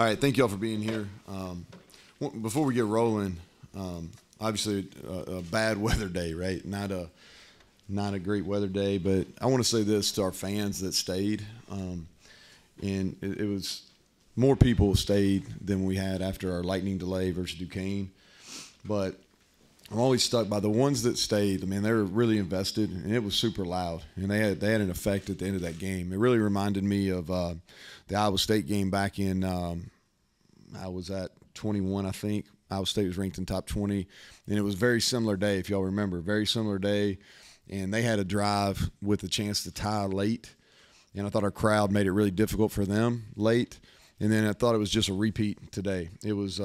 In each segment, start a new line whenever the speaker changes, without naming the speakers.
All right, thank y'all for being here. Before we get rolling, obviously a bad weather day, right? Not a great weather day, but I want to say this to our fans that stayed, and it was more people stayed than we had after our lightning delay versus Duquesne, but I'm always stuck by the ones that stayed. I mean, they were really invested, and it was super loud, and they had an effect at the end of that game. It really reminded me of the Iowa State game back in I was at 21, I think. Iowa State was ranked in top 20, and it was a very similar day, if y'all remember, very similar day, and they had a drive with a chance to tie late, and I thought our crowd made it really difficult for them late, and then I thought it was just a repeat today. It was,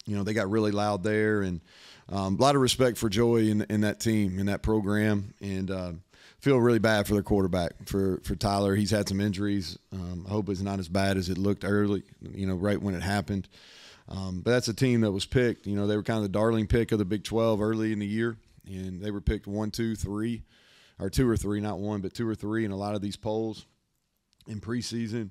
they got really loud there, and a lot of respect for Joey in that team, in that program, and feel really bad for their quarterback, for Tyler. He's had some injuries. I hope it's not as bad as it looked early, right when it happened. But that's a team that was picked. They were kind of the darling pick of the Big 12 early in the year, and they were picked 1, 2, 3, or 2 or 3, not 1, but 2 or 3 in a lot of these polls in preseason.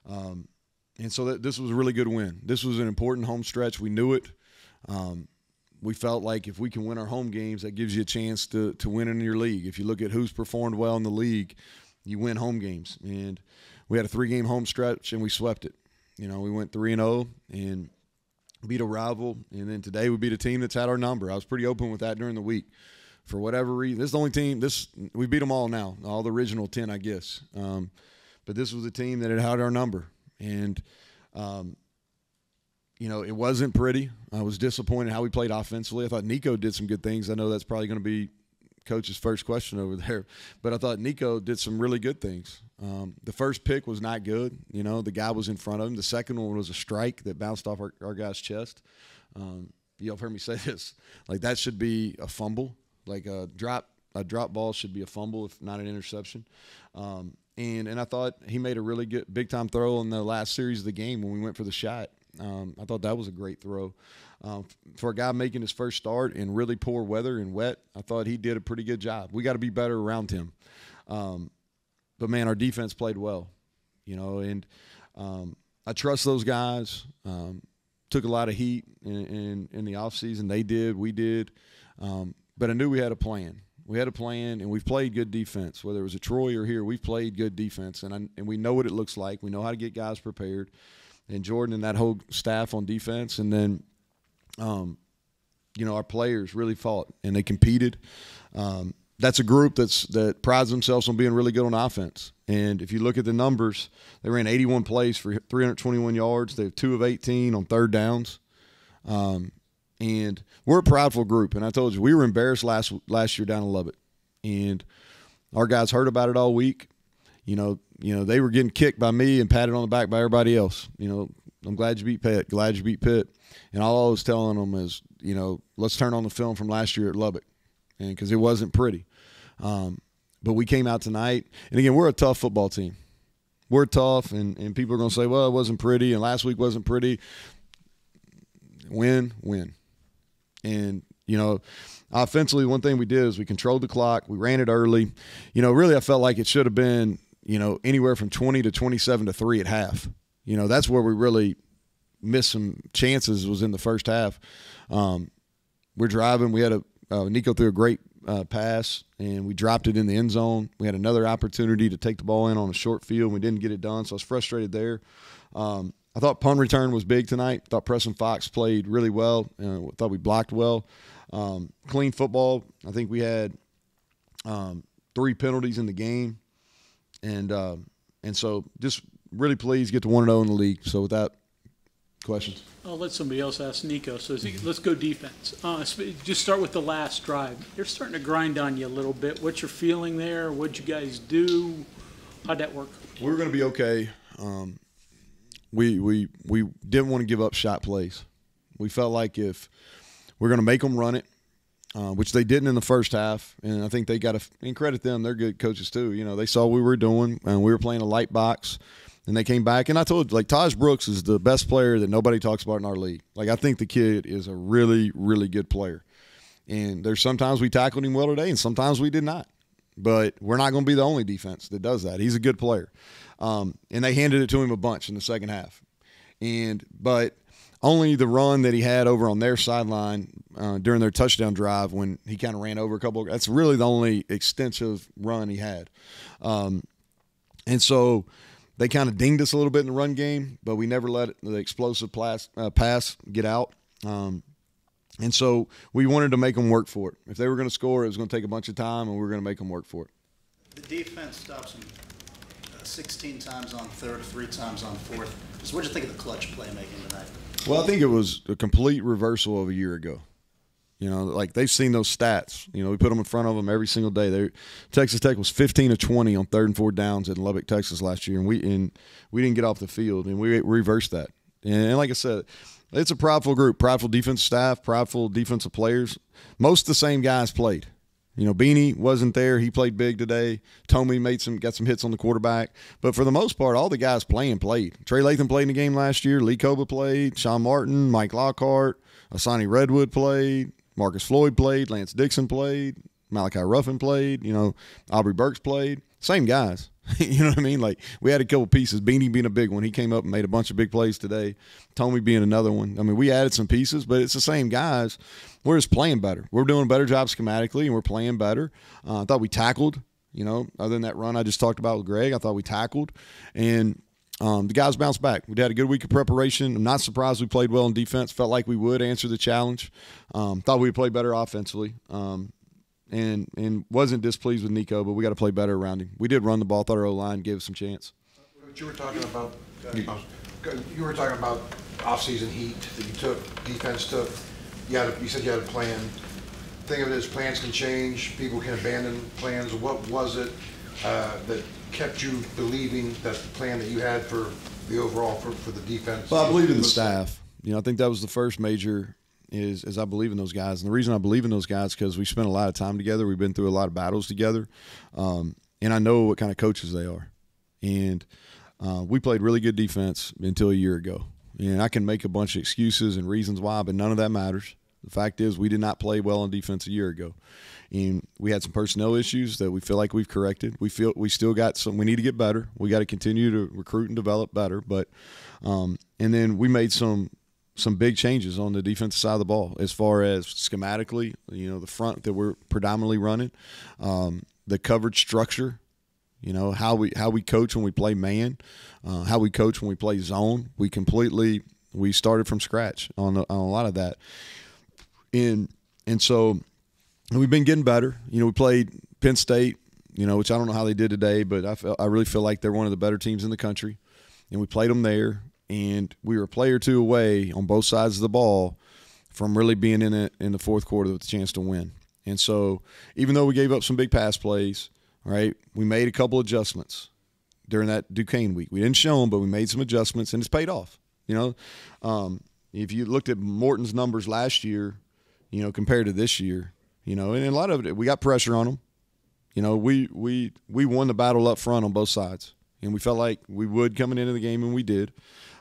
And so this was a really good win. This was an important home stretch. We knew it. We felt like if we can win our home games, that gives you a chance to win in your league. If you look at who's performed well in the league, you win home games. And we had a 3-game home stretch, and we swept it. We went 3-0 and beat a rival. And then today we beat a team that's had our number. I was pretty open with that during the week. For whatever reason, this is the only team. We beat them all now, all the original 10, I guess. But this was a team that had our number. And it wasn't pretty. I was disappointed how we played offensively. I thought Nico did some good things. I know that's probably going to be Coach's first question over there. But I thought Nico did some really good things. The first pick was not good. The guy was in front of him. The second one was a strike that bounced off our guy's chest. You've heard me say this. Like, that should be a fumble. Like a drop ball should be a fumble, if not an interception. And I thought he made a really good big-time throw in the last series of the game when we went for the shot. I thought that was a great throw. For a guy making his first start in really poor weather and wet, I thought he did a pretty good job. We got to be better around him. But, man, our defense played well, and I trust those guys. Took a lot of heat in the offseason. They did. We did. But I knew we had a plan. We had a plan, and we've played good defense. Whether it was at Troy or here, we've played good defense, and we know what it looks like. We know how to get guys prepared. And Jordan and that whole staff on defense, and then, our players really fought and they competed. That's a group that prides themselves on being really good on offense. And if you look at the numbers, they ran 81 plays for 321 yards. They have 2 of 18 on third downs. And we're a prideful group. And I told you, we were embarrassed last year down in Lubbock. And our guys heard about it all week. They were getting kicked by me and patted on the back by everybody else. I'm glad you beat Pitt. Glad you beat Pitt. And all I was telling them is, let's turn on the film from last year at Lubbock, and because it wasn't pretty. But we came out tonight, and again, we're a tough football team. We're tough, and people are going to say, well, it wasn't pretty, and last week wasn't pretty. Win. And, offensively, one thing we did is we controlled the clock. We ran it early. Really I felt like it should have been, anywhere from 20 to 27 to 3 at half. That's where we really missed some chances, was in the first half. We're driving. We had Nico threw a great pass, and we dropped it in the end zone. We had another opportunity to take the ball in on a short field. We didn't get it done, so I was frustrated there. I thought punt return was big tonight. I thought Preston Fox played really well. I thought we blocked well. Clean football. I think we had 3 penalties in the game. And so just really pleased to get to 1-0 in the league. So with that, questions?
I'll let somebody else ask Nico. So let's go defense. Just start with the last drive. They're starting to grind on you a little bit. What's your feeling there? What'd you guys do? How'd that work?
We were going to be okay. We didn't want to give up shot plays. We felt like if we're going to make them run it, which they didn't in the first half, and I think they got to – and credit them, they're good coaches too. They saw what we were doing, and we were playing a light box, and they came back. And I told you, Taj Brooks is the best player that nobody talks about in our league. I think the kid is a really, really good player. And there's sometimes we tackled him well today, and sometimes we did not. But we're not going to be the only defense that does that. He's a good player. And they handed it to him a bunch in the second half. But only the run that he had over on their sideline during their touchdown drive when he kind of ran over a couple. That's really the only extensive run he had. And so they kind of dinged us a little bit in the run game, but we never let the explosive pass get out. And so we wanted to make them work for it. If they were going to score, it was going to take a bunch of time, and we were going to make them work for it.
The defense stops them 16 times on third, 3 times on fourth. So what did you think of the clutch playmaking tonight?
Well, I think it was a complete reversal of a year ago. You know, like they've seen those stats. You know, we put them in front of them every single day. Texas Tech was 15 of 20 on 3rd and 4 downs in Lubbock, Texas last year, and we didn't get off the field, and we reversed that. And like I said, it's a prideful group, prideful defensive staff, prideful defensive players. Most of the same guys played. You know, Beanie wasn't there. He played big today. Tomey got some hits on the quarterback. But for the most part, all the guys played. Trey Latham played in the game last year. Lee Koba played. Sean Martin, Mike Lockhart, Asani Redwood played. Marcus Floyd played. Lance Dixon played. Malachi Ruffin played. You know, Aubrey Burks played. Same guys. You know what I mean? Like, we had a couple pieces. Beanie being a big one. He came up and made a bunch of big plays today. Tomey being another one. I mean, we added some pieces, but it's the same guys. We're just playing better. We're doing a better job schematically, and we're playing better. I thought we tackled, you know, other than that run I just talked about with Greg. I thought we tackled. And the guys bounced back. We had a good week of preparation. I'm not surprised we played well in defense. Felt like we would answer the challenge. Thought we would play better offensively. And wasn't displeased with Nico, but we got to play better around him. We did run the ball. Thought our O-line gave us some chance.
What you were talking about, off-season heat that you took, defense took. You said you had a plan. Think of it as plans can change. People can abandon plans. What was it that kept you believing that the plan that you had for the overall for the defense?
Well, I believe in the staff. You know, I think that was the first major. Is I believe in those guys. And the reason I believe in those guys is because we spent a lot of time together. We've been through a lot of battles together. And I know what kind of coaches they are. And we played really good defense until a year ago. And I can make a bunch of excuses and reasons why, but none of that matters. The fact is we did not play well on defense a year ago. And we had some personnel issues that we feel like we've corrected. We feel we still got some – we need to get better. We got to continue to recruit and develop better. But and then we made some big changes on the defensive side of the ball as far as schematically, you know, the front that we're predominantly running, the coverage structure, you know, how we coach when we play man, how we coach when we play zone. We started from scratch on a lot of that. And so we've been getting better. You know, we played Penn State, you know, which I don't know how they did today, but I really feel like they're one of the better teams in the country. And we played them there. And we were a play or two away on both sides of the ball from really being in it in the fourth quarter with a chance to win. And so even though we gave up some big pass plays, right, we made a couple adjustments during that Duquesne week. We didn't show them, but we made some adjustments, and it's paid off. You know, if you looked at Morton's numbers last year, you know, compared to this year, you know, and a lot of it, we got pressure on them. You know, we won the battle up front on both sides, and we felt like we would coming into the game, and we did.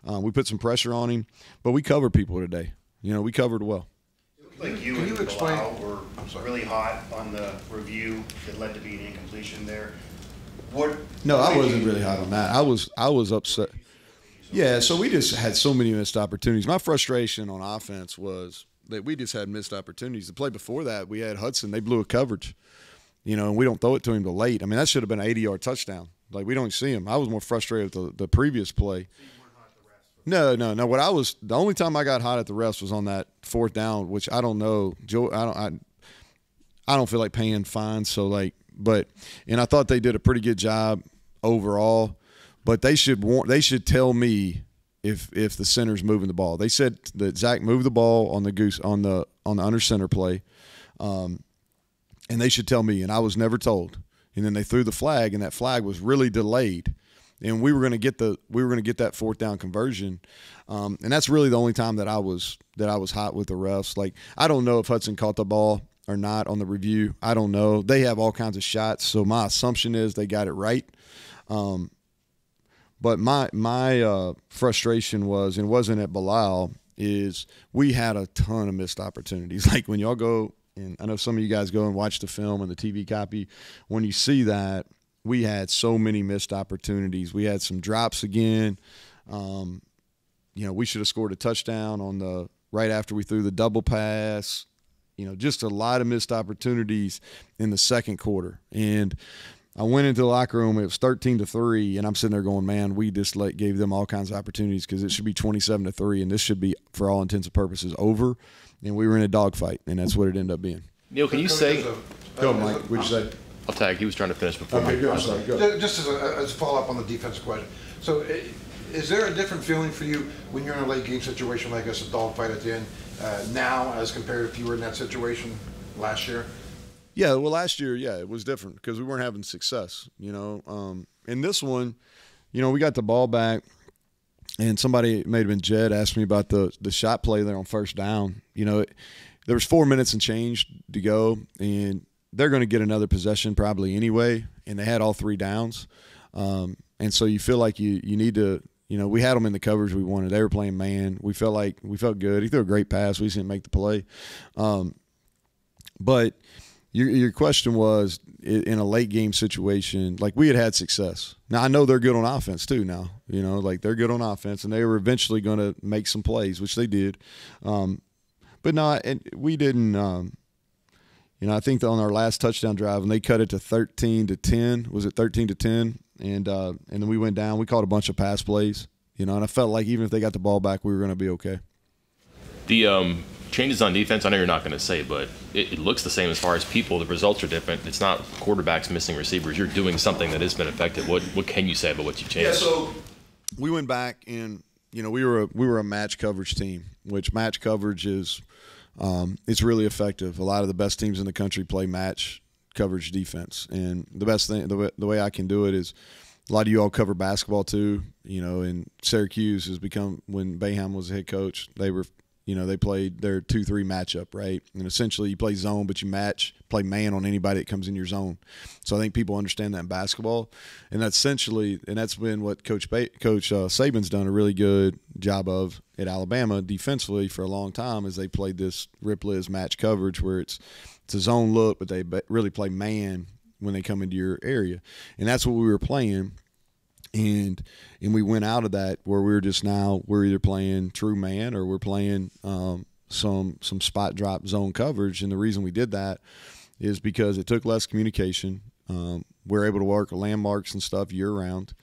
We put some pressure on him, but we covered people today. You know, we covered well.
It looked like you and Bilal were really hot on the review that led to being an incompletion there.
No, I wasn't really hot on that. I was upset. Yeah, so we just had so many missed opportunities. My frustration on offense was that we just had missed opportunities. The play before that, we had Hudson. They blew a coverage, you know, and we don't throw it to him till late. I mean, that should have been an 80-yard touchdown. Like, we don't see him. I was more frustrated with the previous play. No. The only time I got hot at the refs was on that 4th down, which I don't know. Joe, I don't feel like paying fines. So and I thought they did a pretty good job overall, but they should tell me if the center's moving the ball. They said that Zach moved the ball on the under center play, and they should tell me, and I was never told. And then they threw the flag, and that flag was really delayed. And we were going to get that 4th down conversion, and that's really the only time that I was hot with the refs. Like, I don't know if Hudson caught the ball or not on the review. I don't know. They have all kinds of shots, so my assumption is they got it right. But my frustration was, and wasn't at Bilal, is we had a ton of missed opportunities. Like, when y'all go, and I know some of you guys go and watch the film and the TV copy, when you see that. We had so many missed opportunities. We had some drops again. we should have scored a touchdown on the right after we threw the double pass. Just a lot of missed opportunities in the second quarter. And I went into the locker room. It was 13-3, and I'm sitting there going, "Man, we just gave them all kinds of opportunities because it should be 27-3, and this should be, for all intents and purposes, over." And we were in a dogfight, and that's what it ended up being.
Neal, can you say?
Go, Mike. What'd you say?
I'll tag. He was trying to finish before.
Okay,
me.
I'm sorry. Go.
Just as a follow-up on the defensive question. So is there a different feeling for you when you're in a late game situation like this, a dogfight at the end, now as compared if you were in that situation last year?
Yeah, well, last year, it was different because we weren't having success, In this one, we got the ball back, and somebody, it may have been Jed, asked me about the shot play there on first down. There was 4 minutes and change to go, and they're going to get another possession probably anyway, and they had all 3 downs. And so you feel like you need to – we had them in the coverage we wanted. They were playing man. We felt good. He threw a great pass. We just didn't make the play. But – Your question was, in a late game situation, like we had success. Now, I know they're good on offense too now. They're good on offense, and they were eventually going to make some plays, which they did. But no, we didn't I think that on our last touchdown drive, and they cut it to 13-10. Was it 13-10? And then we went down. We caught a bunch of pass plays, and I felt like even if they got the ball back, we were going to be okay.
The changes on defense, I know you're not going to say, but it looks the same as far as people. The results are different. It's not quarterbacks missing receivers. You're doing something that has been effective. What can you say about what you changed?
Yeah, so we went back and we were a match coverage team, which match coverage is it's really effective. A lot of the best teams in the country play match coverage defense, and the best thing, the way I can do it is, a lot of you all cover basketball too. And Syracuse has become, when Boeheim was the head coach, they were. They played their 2-3 matchup, right? And essentially you play zone, but you play man on anybody that comes in your zone. So I think people understand that in basketball. And that's been what Coach Saban's done a really good job of at Alabama defensively for a long time, is they played this Rip-Liz match coverage where it's a zone look, but they really play man when they come into your area. And that's what we were playing. And we went out of that where we're either playing true man or we're playing some spot drop zone coverage. And the reason we did that is because it took less communication. We're able to work landmarks and stuff year round,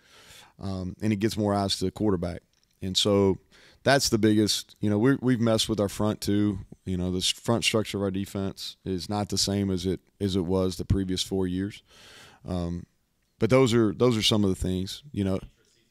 and it gets more eyes to the quarterback. And so that's the biggest. We've messed with our front too. The front structure of our defense is not the same as it was the previous 4 years. But those are some of the things,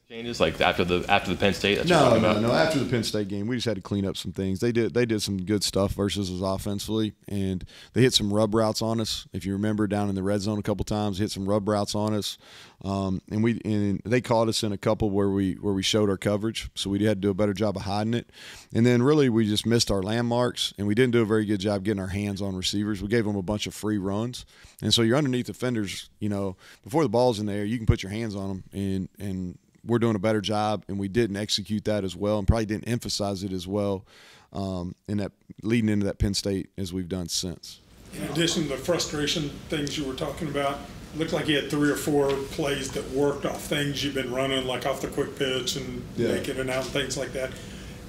Changes like after the Penn State. That's what you're talking about?
No. After the Penn State game, we just had to clean up some things. They did some good stuff versus us offensively, and they hit some rub routes on us. If you remember, down in the red zone a couple times, hit some rub routes on us, and they caught us in a couple where we showed our coverage, so we had to do a better job of hiding it. And then really we just missed our landmarks, and we didn't do a very good job getting our hands on receivers. We gave them a bunch of free runs, and so you're underneath defenders. Before the ball's in there, you can put your hands on them, and we're doing a better job, and we didn't execute that as well, and probably didn't emphasize it as well in that leading into that Penn State as we've done since.
In addition to the frustration things you were talking about, it looked like you had 3 or 4 plays that worked off things you've been running, like off the quick pitch and making it out and things like that.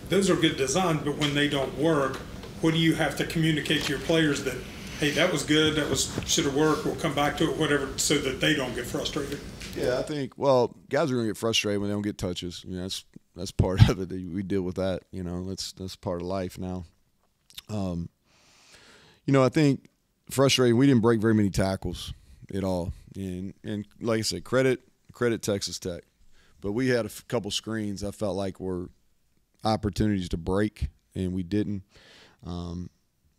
Those are good designs, but when they don't work, what do you have to communicate to your players that, hey, that was good, should have worked, we'll come back to it, whatever, so that they don't get frustrated?
Yeah, I think, guys are going to get frustrated when they don't get touches. That's part of it. We deal with that. That's part of life now. I think frustrating, we didn't break very many tackles at all. And like I said, credit Texas Tech. But we had a couple screens I felt like were opportunities to break, and we didn't.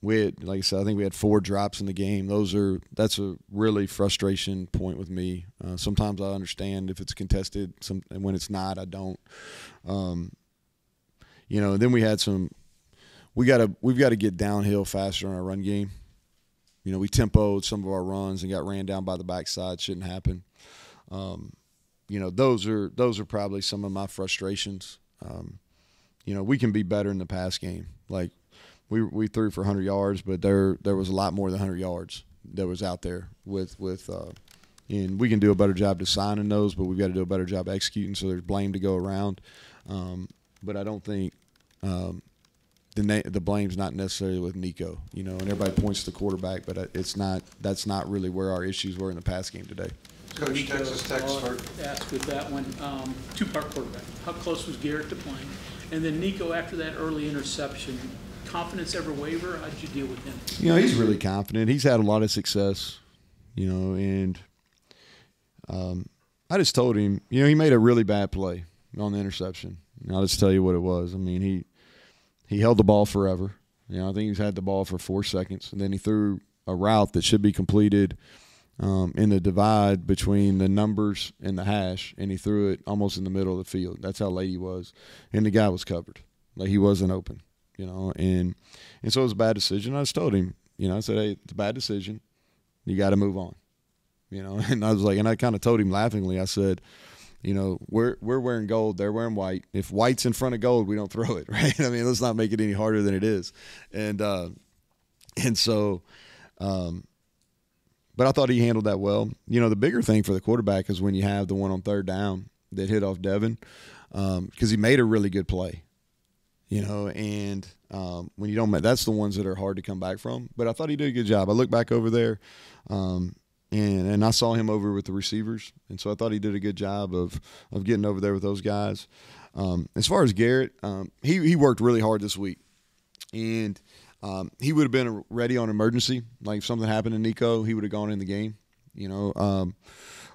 We had, like I said, I think we had 4 drops in the game. That's a really frustration point with me. Sometimes I understand if it's contested, and when it's not, I don't. Then we had we've got to get downhill faster in our run game. We tempoed some of our runs and got ran down by the backside. Shouldn't happen. Those are probably some of my frustrations. We can be better in the pass game. Like, we threw for 100 yards, but there was a lot more than 100 yards that was out there and we can do a better job designing those, but we've got to do a better job executing, so there's blame to go around. but I don't think the blame's not necessarily with Nico, you know, and everybody points to the quarterback, but that's not really where our issues were in the pass game today.
Coach,
Nico,
Texas Tech start.
Ask with that one, two-part quarterback. How close was Garrett to playing? And then Nico, after that early interception, confidence ever waver? How did you deal with him?
You know, he's really confident. He's had a lot of success, you know, and I just told him, you know, he made a really bad play on the interception. And I'll just tell you what it was. I mean, he held the ball forever. You know, I think he's had the ball for 4 seconds, and then he threw a route that should be completed in the divide between the numbers and the hash, and he threw it almost in the middle of the field. That's how late he was. And the guy was covered. Like, he wasn't open, you know. And so it was a bad decision. I just told him, you know, I said, hey, it's a bad decision. You got to move on, you know. And I was like, and I kind of told him laughingly, I said, you know, we're wearing gold, they're wearing white. If white's in front of gold, we don't throw it, right? I mean, let's not make it any harder than it is. And so but I thought he handled that well. You know, the bigger thing for the quarterback is when you have the one on third down that hit off Devin, because he made a really good play, you know, and when you don't make, that's the ones that are hard to come back from. But I thought he did a good job. I looked back over there, and I saw him over with the receivers, and so I thought he did a good job of getting over there with those guys. As far as Garrett, he worked really hard this week, and he would have been ready on emergency. Like, if something happened to Nico, he would have gone in the game, you know.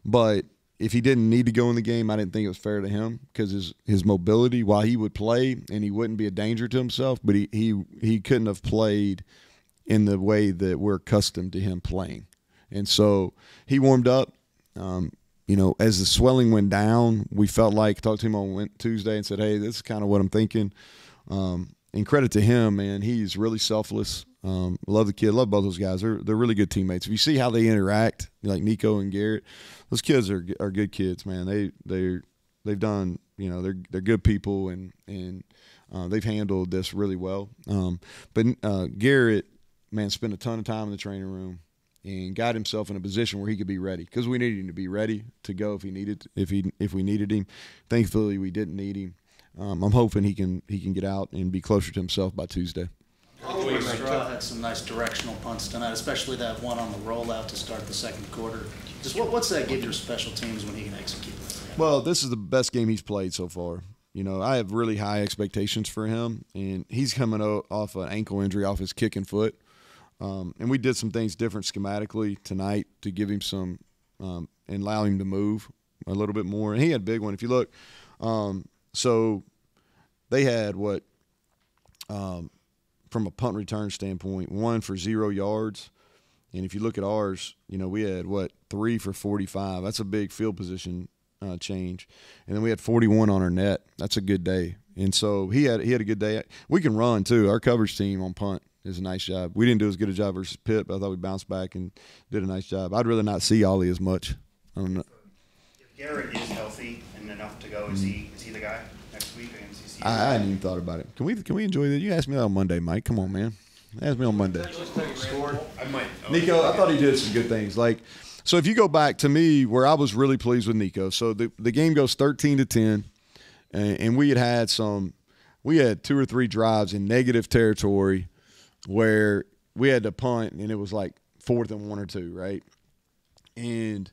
But if he didn't need to go in the game, I didn't think it was fair to him, because his mobility, while he would play and he wouldn't be a danger to himself, but he couldn't have played in the way that we're accustomed to him playing. And so he warmed up. You know, as the swelling went down, we felt like, talked to him on Tuesday and said, hey, this is kind of what I'm thinking. And credit to him, man. He's really selfless. Love the kid. Love both those guys. They're really good teammates. If you see how they interact, like Nico and Garrett, those kids are good kids, man. They've done, you know, they're good people, and they've handled this really well. But Garrett, man, spent a ton of time in the training room and got himself in a position where he could be ready, because we needed him to be ready to go if we needed him. Thankfully, we didn't need him. I'm hoping he can get out and be closer to himself by Tuesday.
Straw had some nice directional punts tonight, especially that one on the rollout to start the second quarter. Just what's that give your special teams when he can execute that?
Well, this is the best game he's played so far. You know, I have really high expectations for him, and he's coming off an ankle injury off his kicking foot. And we did some things different schematically tonight to give him some and allow him to move a little bit more. And he had a big one. If you look, so they had from a punt return standpoint, 1 for 0 yards. And if you look at ours, you know, we had 3 for 45. That's a big field position change. And then we had 41 on our net. That's a good day. And so he had a good day. We can run too. Our coverage team on punt is a nice job. We didn't do as good a job versus Pitt, but I thought we bounced back and did a nice job. I'd rather not see Ollie as much. I don't know.
If Garrett is healthy and enough to go, is he the guy next week against ECU?
I hadn't even thought about it. Can we enjoy that? You asked me that on Monday, Mike. Come on, man. Ask me on Monday.
I might.
Nico, I thought he did some good things. Like, so if you go back to me, where I was really pleased with Nico, so the game goes 13-10, and we had 2 or 3 drives in negative territory where we had to punt, and it was like 4th and 1 or 2, right? And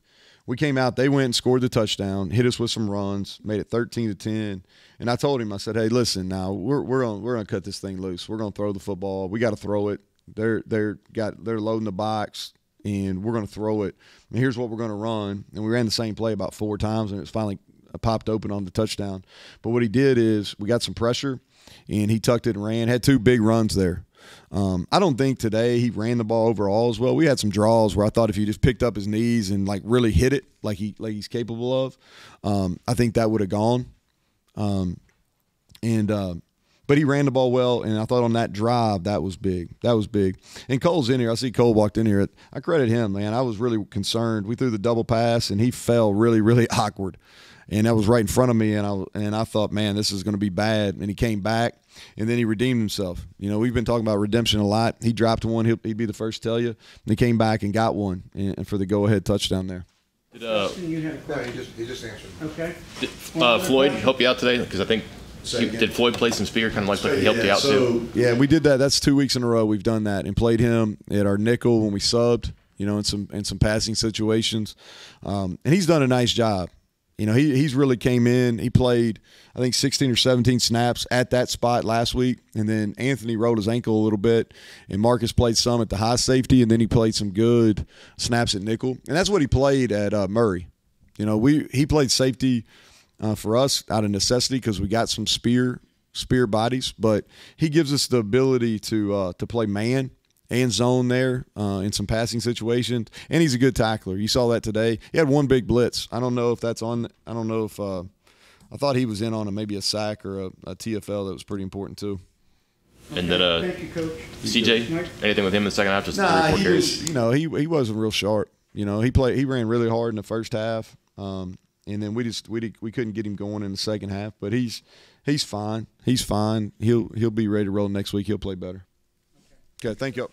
we came out, they went and scored the touchdown, hit us with some runs, made it 13-10. And I told him, I said, hey, listen, now we're gonna cut this thing loose. We're gonna throw the football. We got to throw it. They're loading the box, and we're gonna throw it. And here's what we're gonna run. And we ran the same play about 4 times, and it was finally popped open on the touchdown. But what he did is we got some pressure, and he tucked it and ran. Had 2 big runs there. I don't think today he ran the ball overall as well. We had some draws where I thought if he just picked up his knees and like really hit it like he's capable of, I think that would have gone. But he ran the ball well, and I thought on that drive that was big. That was big. And Cole's in here. I see Cole walked in here. I credit him, man. I was really concerned. We threw the double pass, and he fell really, really awkward. And that was right in front of me, and I thought, man, this is going to be bad. And he came back, and then he redeemed himself. You know, we've been talking about redemption a lot. He dropped one. He'd be the first to tell you. And he came back and got one and for the go-ahead touchdown there.
You had a
No,
question.
he just answered.
Okay.
Did Floyd help you out today? Because I think Did Floyd play some spear, kind of like he helped you out too?
Yeah, we did that. That's 2 weeks in a row we've done that and played him at our nickel when we subbed, in some passing situations. And he's done a nice job. He's really came in. He played, I think, 16 or 17 snaps at that spot last week. And then Anthony rolled his ankle a little bit, and Marcus played some at the high safety, and then he played some good snaps at nickel. And that's what he played at Murray. He played safety for us out of necessity because we got some spear bodies, but he gives us the ability to play man and zone there in some passing situations, and he's a good tackler. You saw that today. He had one big blitz. I don't know if that's on. I don't know if I thought he was in on maybe a sack or a TFL that was pretty important too.
And then
Thank you, Coach.
CJ, anything with him in the second half? Just
he was, he wasn't real sharp. He ran really hard in the first half. And then we couldn't get him going in the second half, but he's fine. He's fine. He'll be ready to roll next week. He'll play better. Okay, thank you.